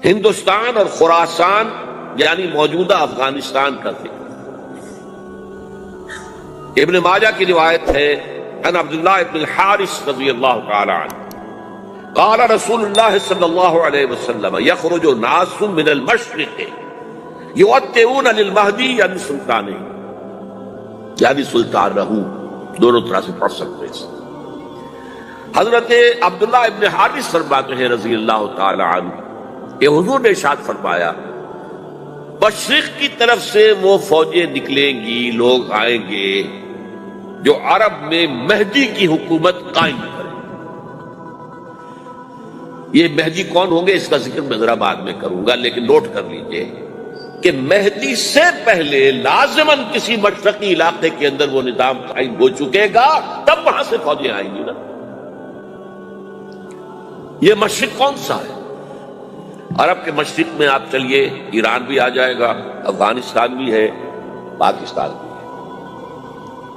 ہندوستان اور خراسان یعنی موجودہ افغانستان کا ذکر۔ ابن ماجہ کی روایت ہے عن عبداللہ ابن الحارث رضی اللہ تعالی عنہ قال رسول اللہ صلی اللہ علیہ وسلم یخرج ناس من المشرق یؤتئون للمہدی عن سلطانہ، یعنی سلطان رہو، دونوں طرح سے پڑھ سکتے ہیں۔ حضرت عبداللہ ابن حارث فرماتے ہیں رضی اللہ تعالی عنہ کہ حضور نے ارشاد فرمایا مشرق کی طرف سے وہ فوجیں نکلیں گی، لوگ آئیں گے جو عرب میں مہدی کی حکومت قائم کریں۔ یہ مہدی کون ہوں گے اس کا ذکر میں ذرا بعد میں کروں گا، لیکن نوٹ کر لیجئے کہ مہدی سے پہلے لازماً کسی مشرقی علاقے کے اندر وہ نظام قائم ہو چکے گا، تب وہاں سے فوجیں آئیں گی نا۔ یہ مشرق کون سا ہے؟ عرب کے مشرق میں آپ چلیے، ایران بھی آ جائے گا، افغانستان بھی ہے، پاکستان بھی ہے،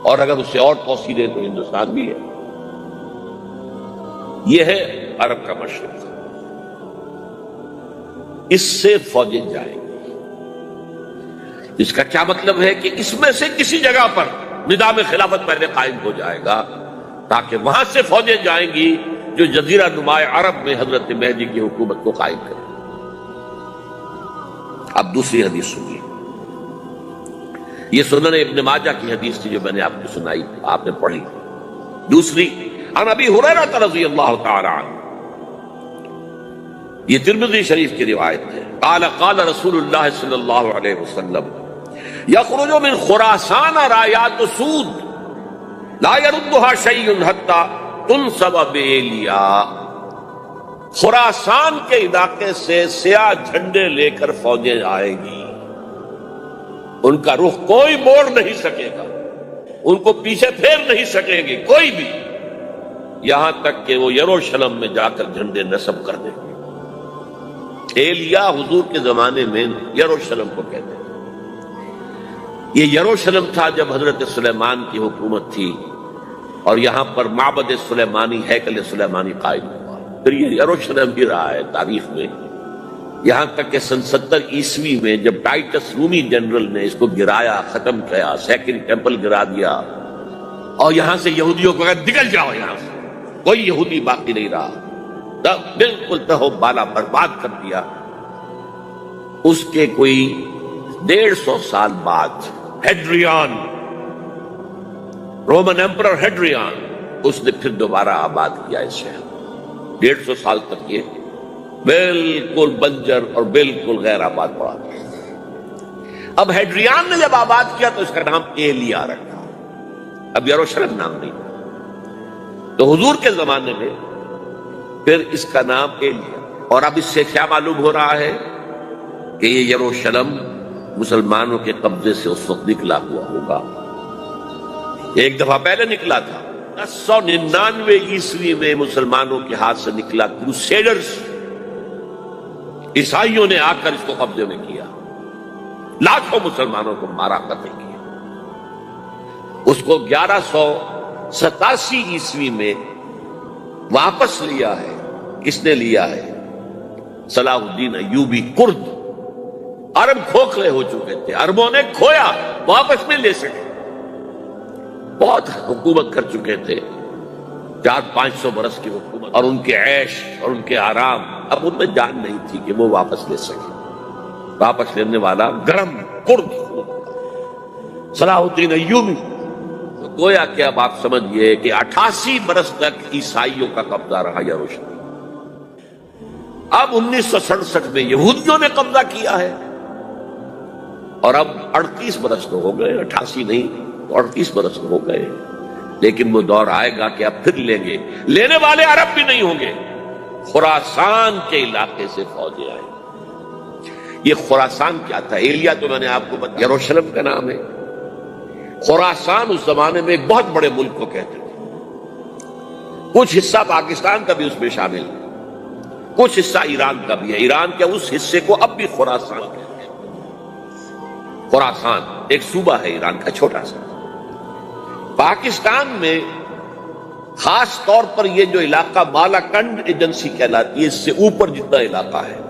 اور اگر اس سے اور توسیع دیں تو ہندوستان بھی ہے۔ یہ ہے عرب کا مشرق، اس سے فوجیں جائیں گی۔ اس کا کیا مطلب ہے کہ اس میں سے کسی جگہ پر نظام خلافت پہلے قائم ہو جائے گا تاکہ وہاں سے فوجیں جائیں گی جو جزیرہ نما عرب میں حضرت مہدی کی حکومت کو قائم کرے۔ اب دوسری حدیث سنیے، یہ سنن ابن ماجہ کی حدیث تھی جو میں نے آپ کو سنائی، آپ نے پڑھی۔ دوسری عن ابی ہریرہ رضی اللہ تعالی عنہ، یہ ترمذی شریف کی روایت ہے، قال قال رسول اللہ صلی اللہ علیہ وسلم یخرج من خراسان رایات سود لا يردها شیء حتی تنصب بإیلیا۔ خراسان کے علاقے سے سیاہ جھنڈے لے کر فوجیں آئیں گی، ان کا رخ کوئی موڑ نہیں سکے گا، ان کو پیچھے پھیر نہیں سکیں گے کوئی بھی، یہاں تک کہ وہ یروشلم میں جا کر جھنڈے نصب کر دیں گے۔ ایلیا حضور کے زمانے میں یروشلم کو کہتے ہیں۔ یہ یروشلم تھا جب حضرت سلیمان کی حکومت تھی اور یہاں پر معبد سلیمانی، ہیکل سلیمانی قائم ہوا۔ پھر یہ یروشلم بھی رہا ہے تاریخ میں، یہاں تک کہ سن 70 عیسوی میں جب ٹائٹس رومی جنرل نے اس کو گرایا، ختم کیا، سیکنڈ ٹیمپل گرا دیا، اور یہاں سے یہودیوں کو کہا نکل جاؤ یہاں سے، کوئی یہودی باقی نہیں رہا، بالکل تہو بالا برباد کر دیا۔ اس کے کوئی 150 سال بعد ہیڈریان، رومن ایمپرر ہیڈریان، اس نے پھر دوبارہ آباد کیا اس شہر۔ 150 سال تک یہ بالکل بنجر اور بالکل غیر آباد پڑا۔ اب ہیڈریان نے جب آباد کیا تو اس کا نام ایلیا رکھا، اب یروشلم نام نہیں۔ تو حضور کے زمانے میں پھر اس کا نام ایلیا، اور اب اس سے کیا معلوم ہو رہا ہے کہ یہ یروشلم مسلمانوں کے قبضے سے اس وقت نکلا ہوا ہوگا۔ ایک دفعہ پہلے نکلا تھا، 1099 عیسوی میں مسلمانوں کے ہاتھ سے نکلا، کروسیڈرز عیسائیوں نے آ کر اس کو قبضے میں کیا، لاکھوں مسلمانوں کو مارا، قتل کیا۔ اس کو 1187 عیسوی میں واپس لیا ہے۔ کس نے لیا ہے؟ صلاح الدین ایوبی کرد۔ عرب کھوکھلے ہو چکے تھے، عربوں نے کھویا، واپس نہیں لے سکے، بہت حکومت کر چکے تھے، 400-500 برس کی حکومت، اور ان کے عیش اور ان کے آرام، اب ان میں جان نہیں تھی کہ وہ واپس لے سکے۔ واپس لینے والا گرم کرد صلاح الدین ایوبی۔ تو گویا کہ اب آپ سمجھئے کہ 88 برس تک عیسائیوں کا قبضہ رہا یروشلم۔ اب 1967 میں یہودیوں نے قبضہ کیا ہے، اور اب 38 برس تو ہو گئے، 88 نہیں، 38 برس ہو گئے، لیکن وہ دور آئے گا کہ اب پھر لیں گے۔ لینے والے عرب بھی نہیں ہوں گے، خراسان کے علاقے سے فوجیں آئیں۔ یہ خراسان کیا تھا؟ ایلیا تو میں نے آپ کو بتایا یروشلم کا نام ہے۔ خراسان اس زمانے میں ایک بہت بڑے ملک کو کہتے تھے، کچھ حصہ پاکستان کا بھی اس میں شامل ہے، کچھ حصہ ایران کا بھی ہے۔ ایران کے اس حصے کو اب بھی خراسان کہتے ہیں۔ خراسان ایک صوبہ ہے ایران کا، چھوٹا سا۔ پاکستان میں خاص طور پر یہ جو علاقہ مالاکنڈ ایجنسی کہلاتی ہے، اس سے اوپر جتنا علاقہ ہے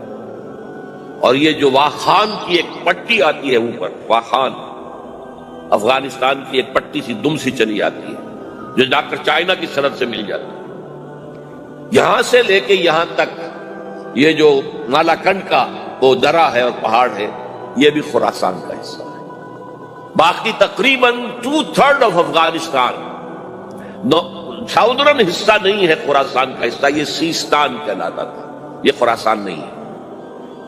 اور یہ جو واخان کی ایک پٹی آتی ہے اوپر، واخان افغانستان کی ایک پٹی سی دم سی چلی آتی ہے جو جا کر چائنا کی سرحد سے مل جاتی ہے، یہاں سے لے کے یہاں تک یہ جو مالاکنڈ کا وہ درہ ہے اور پہاڑ ہے، یہ بھی خراسان کا حصہ ہے۔ باقی تقریباً 2/3 آف افغانستان ساؤدرن حصہ نہیں ہے خراسان کا حصہ، یہ سیستان کہلاتا تھا، یہ خراسان نہیں ہے،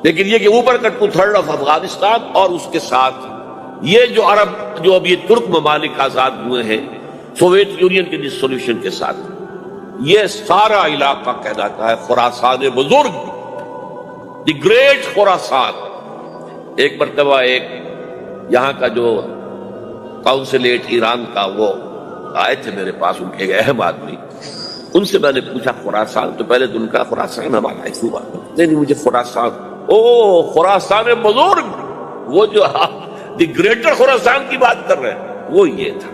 لیکن یہ کہ اوپر کا 2/3 آف افغانستان اور اس کے ساتھ یہ جو عرب جو اب یہ ترک ممالک آزاد ہوئے ہیں سوویت یونین کے ڈسولوشن کے ساتھ، یہ سارا علاقہ کہلاتا ہے خراسان بزرگ، دی گریٹ خراسان۔ ایک مرتبہ ایک یہاں کا جو کاؤنسلیٹ ایران کا وہ آئے تھے میرے پاس، ان کے ایک اہم آدمی، ان سے میں نے پوچھا خراسان، تو پہلے تو ان کا خراسان ہمارا ایسو بات نہیں، مجھے خراسان، او خراسان بزرگ، وہ جو دی گریٹر خراسان کی بات کر رہے ہیں وہ یہ تھا۔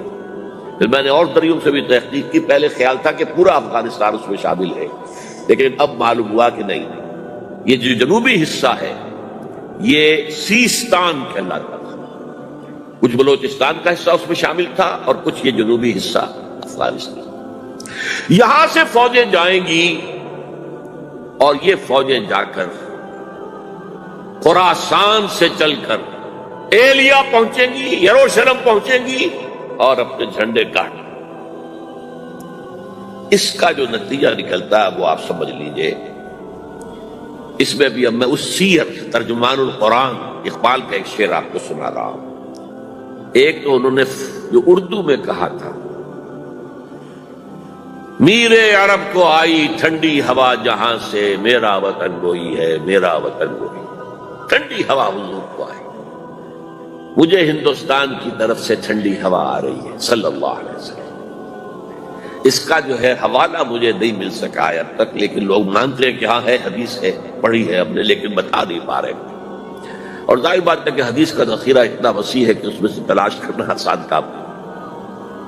پھر میں نے اور طریقوں سے بھی تحقیق کی، پہلے خیال تھا کہ پورا افغانستان اس میں شامل ہے، لیکن اب معلوم ہوا کہ نہیں، یہ جو جنوبی حصہ ہے یہ سیستان کہلاتا تھا، کچھ بلوچستان کا حصہ اس میں شامل تھا اور کچھ یہ جنوبی حصہ افغانستان۔ یہاں سے فوجیں جائیں گی اور یہ فوجیں جا کر خراسان سے چل کر ایلیا پہنچیں گی، یروشلم پہنچیں گی اور اپنے جھنڈے گاڑیں۔ اس کا جو نتیجہ نکلتا ہے وہ آپ سمجھ لیجئے۔ اس میں بھی اب میں اس سیر ترجمان القرآن اقبال کا ایک شعر آپ کو سنا رہا ہوں۔ ایک تو انہوں نے جو اردو میں کہا تھا، میرے عرب کو آئی ٹھنڈی ہوا جہاں سے، میرا وطن وہی ہے، میرا وطن وہی، ٹھنڈی ہوا حضور کو آئی، مجھے ہندوستان کی طرف سے ٹھنڈی ہوا آ رہی ہے صلی اللہ علیہ وسلم۔ اس کا جو ہے حوالہ مجھے نہیں مل سکا ہے اب تک، لیکن لوگ مانتے ہیں کہ ہاں ہے، حدیث ہے، پڑھی ہے ہم نے، لیکن بتا نہیں پا رہے۔ اور ظاہر بات ہے کہ حدیث کا ذخیرہ اتنا وسیع ہے کہ اس میں سے تلاش کرنا آسان کام ہے،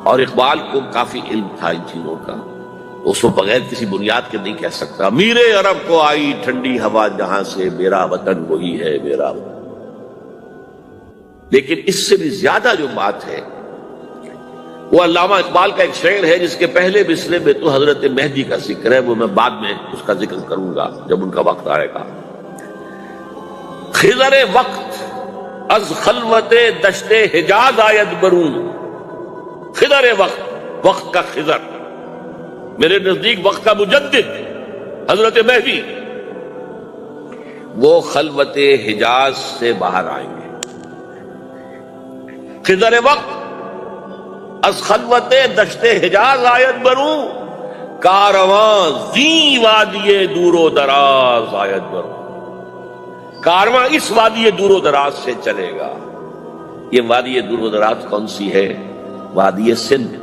اور اقبال کو کافی علم تھا ان چیزوں کا، اس کو بغیر کسی بنیاد کے نہیں کہہ سکتا، میرے عرب کو آئی ٹھنڈی ہوا جہاں سے، میرا وطن وہی ہے، میرا وطن۔ لیکن اس سے بھی زیادہ جو بات ہے وہ علامہ اقبال کا ایک شعر ہے جس کے پہلے مصرعے میں تو حضرت مہدی کا ذکر ہے، وہ میں بعد میں اس کا ذکر کروں گا جب ان کا وقت آئے گا۔ خضر وقت از خلوت دشت حجاز آید برون، خضر وقت، وقت کا خضر، میرے نزدیک وقت کا مجدد حضرت مہدی، وہ خلوت حجاز سے باہر آئیں گے۔ خضر وقت از خلوت دشت حجاز آید بروں، کارواں زی وادی دور و دراز آید بروں، کارواں اس وادی دور و دراز سے چلے گا۔ یہ وادی دور و دراز کون سی ہے؟ وادی سندھ۔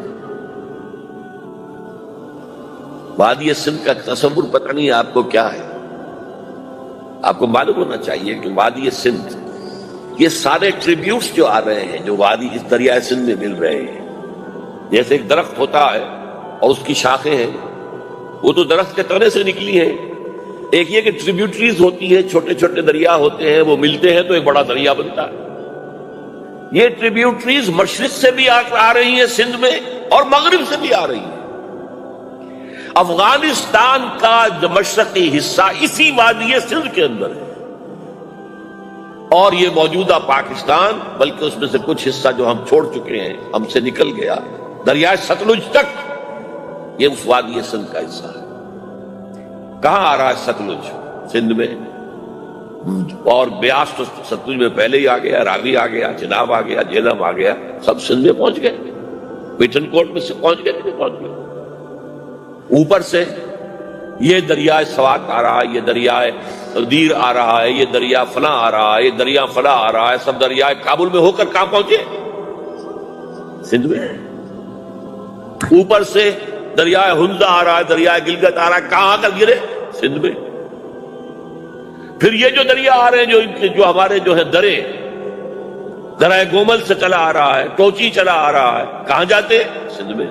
وادی سندھ کا تصور پتہ نہیں آپ کو کیا ہے، آپ کو معلوم ہونا چاہیے کہ وادی سندھ، یہ سارے ٹریبیوٹس جو آ رہے ہیں جو وادی اس دریائے سندھ میں مل رہے ہیں، جیسے ایک درخت ہوتا ہے اور اس کی شاخیں ہیں، وہ تو درخت کے تنے سے نکلی ہیں، ایک یہ کہ ٹریبیوٹریز ہوتی ہیں، چھوٹے چھوٹے دریا ہوتے ہیں، وہ ملتے ہیں تو ایک بڑا دریا بنتا ہے۔ یہ ٹریبیوٹریز مشرق سے بھی آ رہی ہیں سندھ میں اور مغرب سے بھی آ رہی ہیں۔ افغانستان کا جو مشرقی حصہ اسی وادی سندھ کے اندر ہے، اور یہ موجودہ پاکستان، بلکہ اس میں سے کچھ حصہ جو ہم چھوڑ چکے ہیں، ہم سے نکل گیا دریائے ستلج تک، یہ اس وادی سندھ کا حصہ ہے۔ کہاں آ رہا ہے ستلج؟ سندھ میں، اور بیاس تو ستلج میں پہلے ہی آ گیا، راوی آ گیا، چناب آ گیا، جہلم آ گیا، سب سندھ میں پہنچ گئے، پیٹن کوٹ میں سے پہنچ گئے کہ نہیں پہنچ گئے؟ اوپر سے یہ دریائے سوات آ رہا ہے، یہ دریائے دیر آ رہا ہے، یہ دریا فلاں آ رہا ہے، یہ دریا فلاں آ رہا ہے، سب دریائے کابل میں ہو کر کہاں پہنچے؟ سندھ میں۔ اوپر سے دریائے ہنزا آ رہا ہے، دریائے گلگت آ رہا ہے، کہاں آ کر گرے؟ سندھ میں۔ پھر یہ جو دریا آ رہے ہیں جو ہمارے جو ہے درائے گومل سے چلا آ رہا ہے، ٹوچی چلا آ رہا ہے، کہاں جاتے؟ سندھ میں۔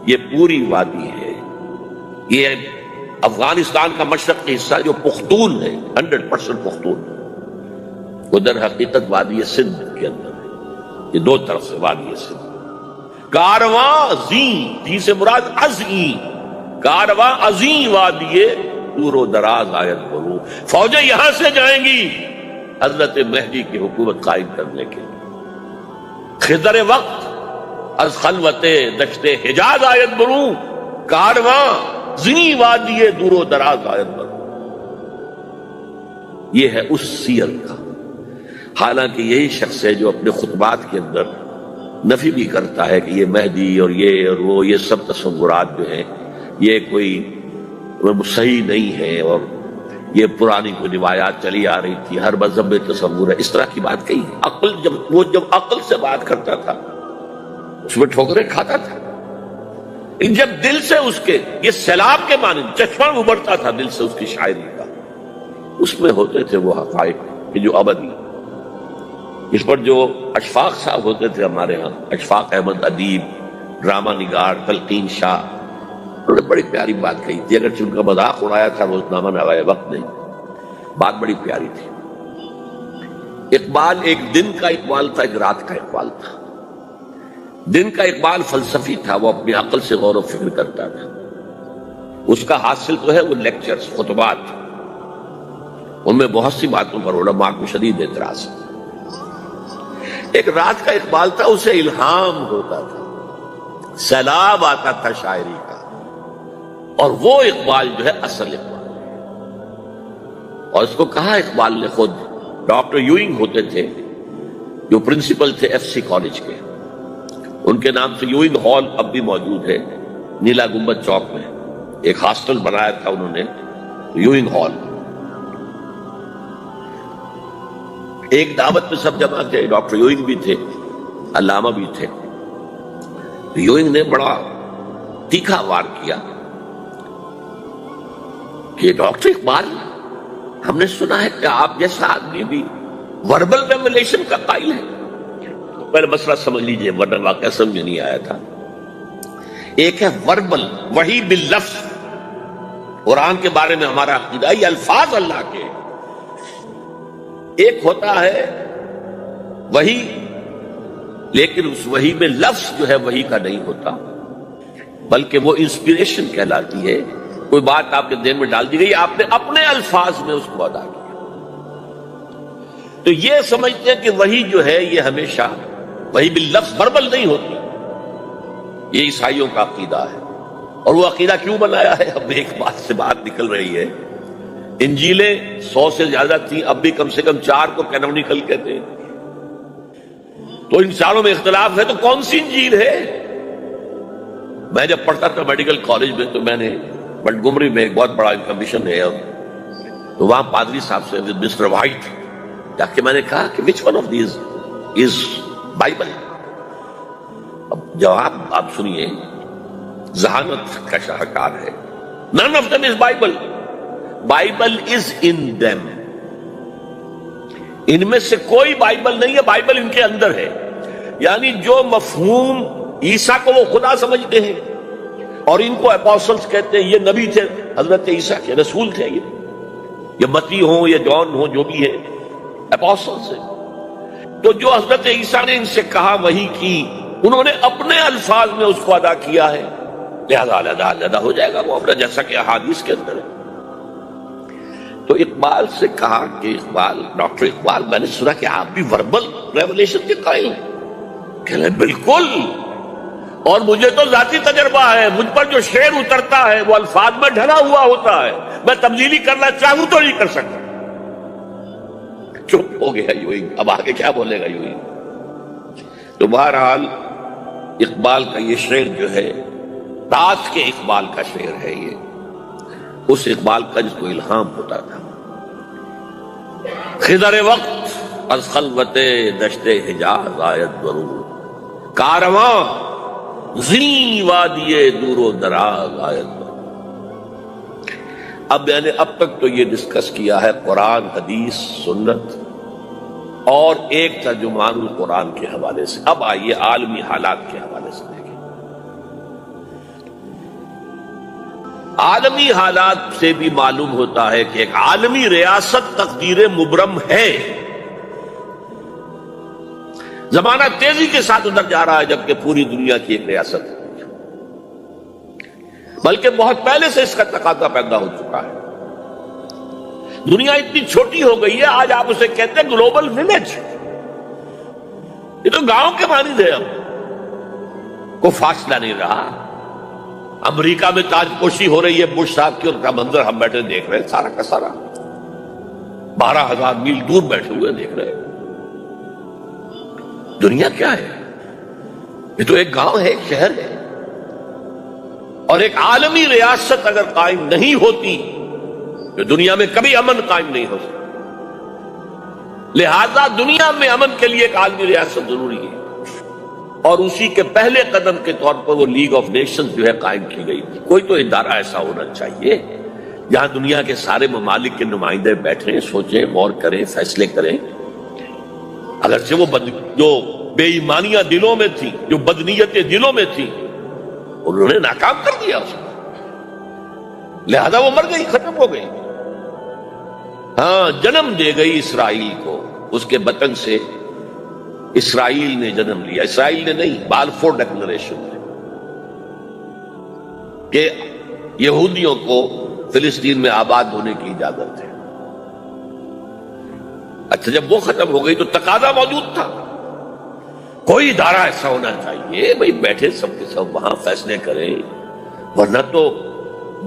یہ پوری وادی ہے، یہ افغانستان کا مشرقی حصہ جو پختون ہے، 100% پختون، وہ در حقیقت وادی سندھ کے اندر ہے۔ یہ دو طرف سے وادی سندھ۔ کارواں زیں سے مراد ازیں، کارواں ازیں وادی دور و دراز آیت برو، فوجیں یہاں سے جائیں گی حضرت مہدی کی حکومت قائم کرنے کے لیے۔ خضر وقت از خلوت دشت حجاز آیت برو، کارواں زیں وادی دور و دراز آیت برو۔ یہ ہے اس سیر کا۔ حالانکہ یہی شخص ہے جو اپنے خطبات کے اندر نفی بھی کرتا ہے کہ یہ مہدی اور وہ یہ سب تصورات جو ہیں یہ کوئی صحیح نہیں ہے، اور یہ پرانی کوئی روایات چلی آ رہی تھی، ہر مذہب میں تصور ہے، اس طرح کی بات کہی ہے۔ جب عقل سے بات کرتا تھا اس میں ٹھوکریں کھاتا تھا، جب دل سے اس کے یہ سیلاب کے معنی چشمہ ابھرتا تھا دل سے اس کی شاعری کا، اس میں ہوتے تھے وہ حقائق کہ جو ابدی۔ اس پر جو اشفاق صاحب ہوتے تھے ہمارے ہاں، اشفاق احمد ادیب، ڈرامہ نگار، تلقین شاہ، انہوں نے بڑی پیاری بات کہی تھی، اگرچہ ان کا مذاق اڑایا تھا روزنامہ نگار وقت نہیں، بات بڑی پیاری تھی۔ اقبال ایک دن کا اقبال تھا، ایک رات کا اقبال تھا۔ دن کا اقبال فلسفی تھا، وہ اپنی عقل سے غور و فکر کرتا تھا، اس کا حاصل تو ہے وہ لیکچرز، خطبات، ان میں بہت سی باتوں پر علماء کو شدید اعتراض۔ ایک رات کا اقبال تھا، اسے الہام ہوتا تھا، سیلاب آتا تھا شاعری کا، اور وہ اقبال جو ہے اصل اقبال ہے۔ اور اس کو کہا اقبال نے خود، ڈاکٹر یوئنگ ہوتے تھے جو پرنسپل تھے ایف سی کالج کے، ان کے نام سے یوئنگ ہال اب بھی موجود ہے نیلا گنبد چوک میں، ایک ہاسٹل بنایا تھا انہوں نے یوئنگ ہال۔ ایک دعوت میں سب جمع تھے، ڈاکٹر یوئنگ بھی تھے، علامہ بھی تھے۔ یوئنگ نے بڑا تیکھا وار کیا کہ ڈاکٹر اقبال، ہم نے سنا ہے کہ آپ جیسا آدمی بھی وربل ریولیشن کا قائل ہے۔ پہلے مسئلہ سمجھ لیجئے ورنہ واقعہ سمجھ نہیں آیا تھا۔ ایک ہے وربل، وحی باللفظ، قرآن کے بارے میں ہمارا عقیدہ یہ الفاظ اللہ کے، ایک ہوتا ہے وحی، لیکن اس وحی میں لفظ جو ہے وحی کا نہیں ہوتا، بلکہ وہ انسپیریشن کہلاتی ہے، کوئی بات آپ کے ذہن میں ڈال دی گئی، آپ نے اپنے الفاظ میں اس کو ادا کیا۔ تو یہ سمجھتے ہیں کہ وحی جو ہے یہ ہمیشہ وحی باللفظ وربل نہیں ہوتی، یہ عیسائیوں کا عقیدہ ہے۔ اور وہ عقیدہ کیوں بنایا ہے؟ اب ایک بات سے بات نکل رہی ہے، انجیلیں 100 سے زیادہ تھیں، اب بھی کم سے کم 4 کو کینونیکل کہتے ہیں، تو ان چاروں میں اختلاف ہے، تو کون سی انجیل ہے؟ میں جب پڑھتا تھا میڈیکل کالج میں تو میں نے بنٹگمری میں ایک بہت بڑا کمیشن ہے، تو وہاں پادری صاحب سے مسٹر وائٹ جا کے میں نے کہا کہ which one of these is Bible? اب جواب آپ سنیے، ذہانت کا شاہکار ہے، none of them is Bible. Bible is in them، ان میں سے کوئی بائبل نہیں ہے، بائبل ان کے اندر ہے۔ یعنی جو مفہوم عیسیٰ کو وہ خدا سمجھتے ہیں اور ان کو اپوسٹلز کہتے ہیں، یہ نبی تھے حضرت عیسیٰ کے، رسول تھے، یہ متی ہوں یا جون ہوں، جو بھی ہے اپوسٹلز ہیں۔ تو جو حضرت عیسیٰ نے ان سے کہا وہی کی، انہوں نے اپنے الفاظ میں اس کو ادا کیا ہے، لہذا علیحدہ ہو جائے گا وہ اپنا، جیسا کہ احادیث کے اندر ہے۔ تو اقبال سے کہا کہ اقبال، ڈاکٹر اقبال، میں نے سنا کہ آپ بھی وربل ریولیشن کے قائل ہیں۔ کہہ رہے بالکل، اور مجھے تو ذاتی تجربہ ہے، مجھ پر جو شعر اترتا ہے وہ الفاظ میں ڈھلا ہوا ہوتا ہے، میں تبدیلی کرنا چاہوں تو نہیں کر سکتا۔ چپ ہو گیا یوئنگ، اب آگے کیا بولے گا یوئنگ؟ تو بہرحال اقبال کا یہ شعر جو ہے رات کے اقبال کا شعر ہے، یہ اس اقبال کا جس کو الہام ہوتا تھا۔ خضر وقت از خلوت دشت حجاز آیت برو، کارواں زیں وادی دور و دراز آیت برو۔ اب میں نے اب تک تو یہ ڈسکس کیا ہے قرآن، حدیث، سنت اور ایک ترجمان القرآن کے حوالے سے۔ اب آئیے عالمی حالات کے حوالے سے دیکھیں۔ عالمی حالات سے بھی معلوم ہوتا ہے کہ ایک عالمی ریاست تقدیر مبرم ہے. زمانہ تیزی کے ساتھ ادھر جا رہا ہے جبکہ پوری دنیا کی ایک ریاست ہے، بلکہ بہت پہلے سے اس کا تقاضا پیدا ہو چکا ہے. دنیا اتنی چھوٹی ہو گئی ہے، آج آپ اسے کہتے ہیں گلوبل ولیج. یہ تو گاؤں کے مانند ہے، اب کوئی فاصلہ نہیں رہا. امریکہ میں تاج پوشی ہو رہی ہے بش صاحب کی، ان کا منظر ہم بیٹھے دیکھ رہے ہیں، سارا کا سارا 12,000 میل دور بیٹھے ہوئے دیکھ رہے ہیں. دنیا کیا ہے؟ یہ تو ایک گاؤں ہے، ایک شہر ہے. اور ایک عالمی ریاست اگر قائم نہیں ہوتی تو دنیا میں کبھی امن قائم نہیں ہو سکتا. لہذا دنیا میں امن کے لیے ایک عالمی ریاست ضروری ہے، اور اسی کے پہلے قدم کے طور پر وہ لیگ آف نیشنز جو ہے قائم کی گئی تھی. کوئی تو ادارہ ایسا ہونا چاہیے جہاں دنیا کے سارے ممالک کے نمائندے بیٹھیں، سوچیں، غور کریں، فیصلے کریں. اگرچہ وہ جو بے ایمانیاں دلوں میں تھی، جو بدنیتیں دلوں میں تھی، انہوں نے ناکام کر دیا اس کو، لہذا وہ مر گئی، ختم ہو گئی. ہاں، جنم دے گئی اسرائیل کو، اس کے بطن سے اسرائیل نے جنم لیا. اسرائیل نے نہیں، بالفور ڈکلریشن ہے کہ یہودیوں کو فلسطین میں آباد ہونے کی اجازت ہے. اچھا، جب وہ ختم ہو گئی تو تقاضا موجود تھا، کوئی ادارہ ایسا ہونا چاہیے بھائی بیٹھے سب کے سب وہاں فیصلے کریں، ورنہ تو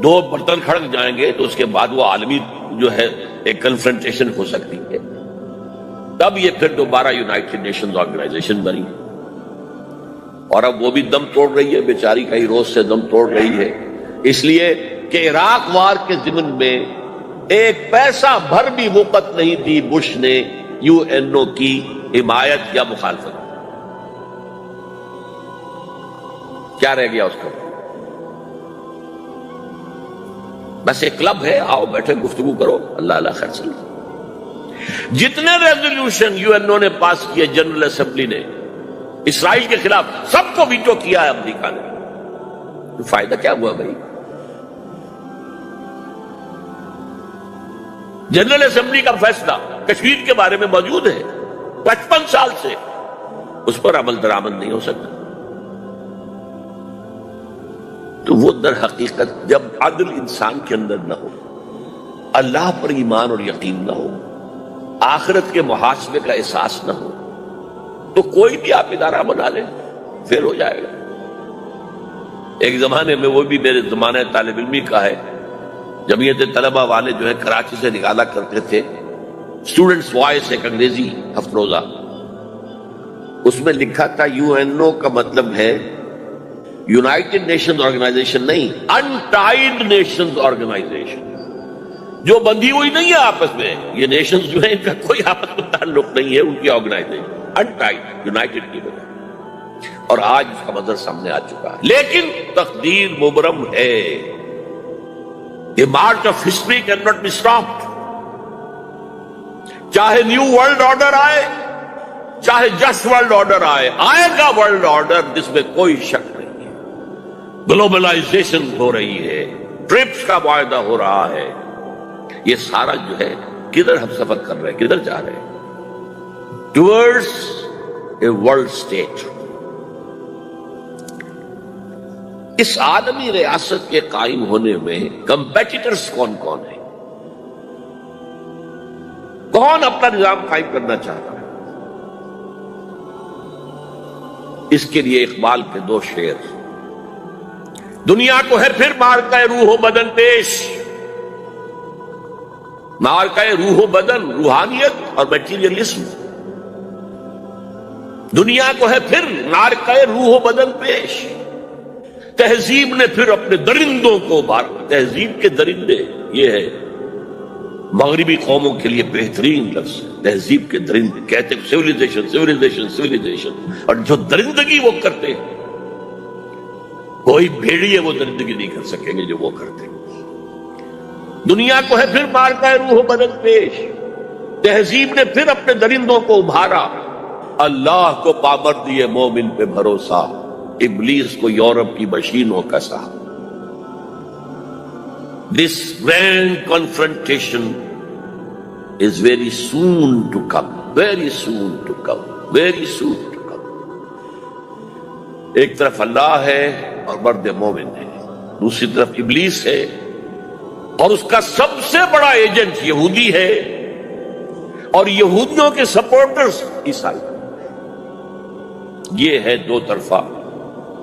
دو برتن کھڑک جائیں گے تو اس کے بعد وہ عالمی جو ہے ایک کنفرنٹیشن ہو سکتی ہے. تب یہ پھر دوبارہ یونائٹڈ نیشنز آرگنائزیشن بنی، اور اب وہ بھی دم توڑ رہی ہے، بیچاری کئی روز سے دم توڑ رہی ہے. اس لیے کہ عراق وار کے ضمن میں ایک پیسہ بھر بھی وقت نہیں دی بش نے یو این او کی حمایت یا مخالفت. کیا رہ گیا اس کا؟ بس ایک کلب ہے، آؤ بیٹھے گفتگو کرو، اللہ اللہ خیر چلے. جتنے ریزولوشن یو این او نے پاس کیے جنرل اسمبلی نے اسرائیل کے خلاف، سب کو ویٹو کیا ہے امریکہ نے. تو فائدہ کیا ہوا بھائی؟ جنرل اسمبلی کا فیصلہ کشمیر کے بارے میں موجود ہے، 55 سال سے اس پر عمل درآمد نہیں ہو سکتا. تو وہ در حقیقت جب عدل انسان کے اندر نہ ہو، اللہ پر ایمان اور یقین نہ ہو، آخرت کے محاسبے کا احساس نہ ہو، تو کوئی بھی آپ ادارہ بنا لیں فیل ہو جائے گا. ایک زمانے میں، وہ بھی میرے زمانہ طالب علمی کا ہے، جمعیت طلبہ والے جو ہے کراچی سے نکالا کرتے تھے اسٹوڈنٹس وائس، ایک انگریزی ہفت روزہ، اس میں لکھا تھا یو این او کا مطلب ہے یونائٹڈ نیشنز آرگنائزیشن نہیں، انٹائڈ نیشنز آرگنائزیشن، جو بندھی ہوئی نہیں ہے آپس میں. یہ نیشنز جو ہیں ان کا کوئی آپس میں تعلق نہیں ہے، ان کی آرگنائزیشن انٹائڈ، یونائٹڈ کی بجائے. اور آج اس کا منظر سامنے آ چکا ہے. لیکن تقدیر مبرم ہے. The march of history cannot be stopped. چاہے نیو ورلڈ آرڈر آئے، چاہے جسٹ ورلڈ آرڈر آئے، آئے گا ورلڈ آرڈر، جس میں کوئی شک نہیں ہے. گلوبلائزیشن ہو رہی ہے، ٹرپس کا معاہدہ ہو رہا ہے. یہ سارا جو ہے کدھر ہم سفر کر رہے ہیں، کدھر جا رہے ہیں؟ Towards a world state. اس عالمی ریاست کے قائم ہونے میں کمپیٹیٹرز کون کون ہیں؟ کون اپنا نظام قائم کرنا چاہتا ہے؟ اس کے لیے اقبال کے دو شعر. دنیا کو ہے پھر مارکہ روح و بدن پیش، مارکہ روح و بدن، روحانیت اور میٹیریلزم. دنیا کو ہے پھر مارکہ روح و بدن پیش. تہذیب نے پھر اپنے درندوں کو مارا. تہذیب کے درندے، یہ ہے مغربی قوموں کے لیے بہترین لفظ. تہذیب کے درندے کہتے ہیں سیویلائزیشن سیویلائزیشن سیویلائزیشن، اور جو درندگی وہ کرتے ہیں، کوئی بھیڑیے وہ درندگی نہیں کر سکیں گے جو وہ کرتے ہیں. دنیا کو ہے پھر مارکہ روح بدن پیش، تہذیب نے پھر اپنے درندوں کو ابھارا. اللہ کو پامر دیے مومن پہ بھروسہ، ابلیس کو یورپ کی مشینوں کا سا. this grand confrontation is very soon to come, very soon to come, very soon to come. ایک طرف اللہ ہے اور مرد مومن ہے، دوسری طرف ابلیس ہے اور اس کا سب سے بڑا ایجنٹ یہودی ہے اور یہودیوں کے سپورٹرز عیسائی. یہ ہے دو طرفہ،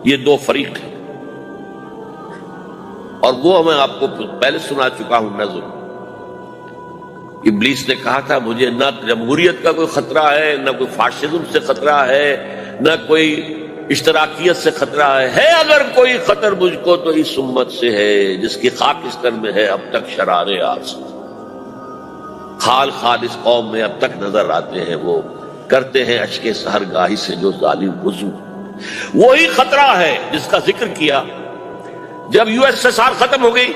یہ دو فریق ہیں. اور وہ میں آپ کو پہلے سنا چکا ہوں نظم. ابلیس نے کہا تھا مجھے نہ جمہوریت کا کوئی خطرہ ہے، نہ کوئی فاشزم سے خطرہ ہے، نہ کوئی اشتراکیت سے خطرہ ہے اگر کوئی خطر مجھ کو تو اس امت سے ہے جس کی خاکستر میں ہے اب تک شرارے آج. خال اس قوم میں اب تک نظر آتے ہیں، وہ کرتے ہیں اشک سحرگاہی سے جو ظالم وضو. وہی خطرہ ہے جس کا ذکر کیا جب USSR ختم ہو گئی،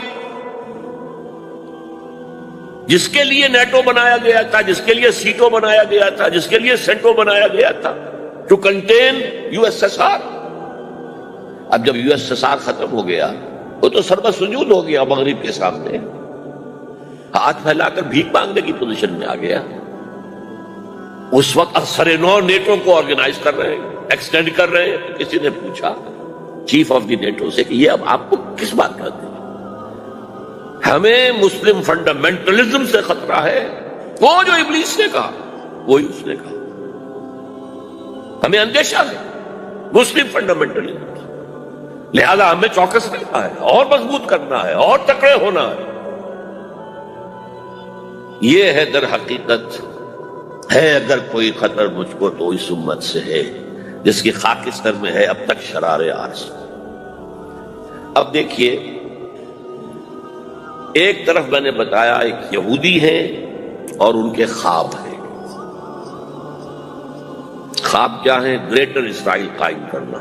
جس کے لیے نیٹو بنایا گیا تھا، جس کے لیے سیٹو بنایا گیا تھا، جس کے لیے سینٹو بنایا گیا تھا ٹو کنٹین USSR. اب جب USSR ختم ہو گیا وہ تو سربت سجود ہو گیا مغرب کے سامنے، ہاتھ پھیلا کر بھیک مانگنے کی پوزیشن میں آ گیا. اس وقت سر نو نیٹو کو آرگنائز کر رہے ہیں، ایکسٹینڈ کر رہے ہیں. کسی نے پوچھا چیف آف دی نیٹو سے کہ یہ اب آپ کو کس بات کا دیں؟ ہمیں مسلم فنڈامنٹلزم سے خطرہ ہے. وہ جو ابلیس نے کہا وہی اس نے کہا. ہمیں اندیشہ ہے مسلم فنڈامنٹلزم سے، لہذا ہمیں چوکس رہنا ہے اور مضبوط کرنا ہے اور تکڑے ہونا ہے. یہ ہے در حقیقت ہے اگر کوئی خطر مجھ کو تو اس امت سے ہے جس کی خاکستر میں ہے اب تک شرارے آرز. اب دیکھیے، ایک طرف میں نے بتایا ایک یہودی ہے اور ان کے خواب ہیں. خواب کیا ہے؟ گریٹر اسرائیل قائم کرنا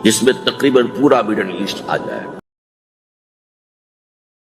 جس میں تقریباً پورا مڈل ایسٹ آ جائے.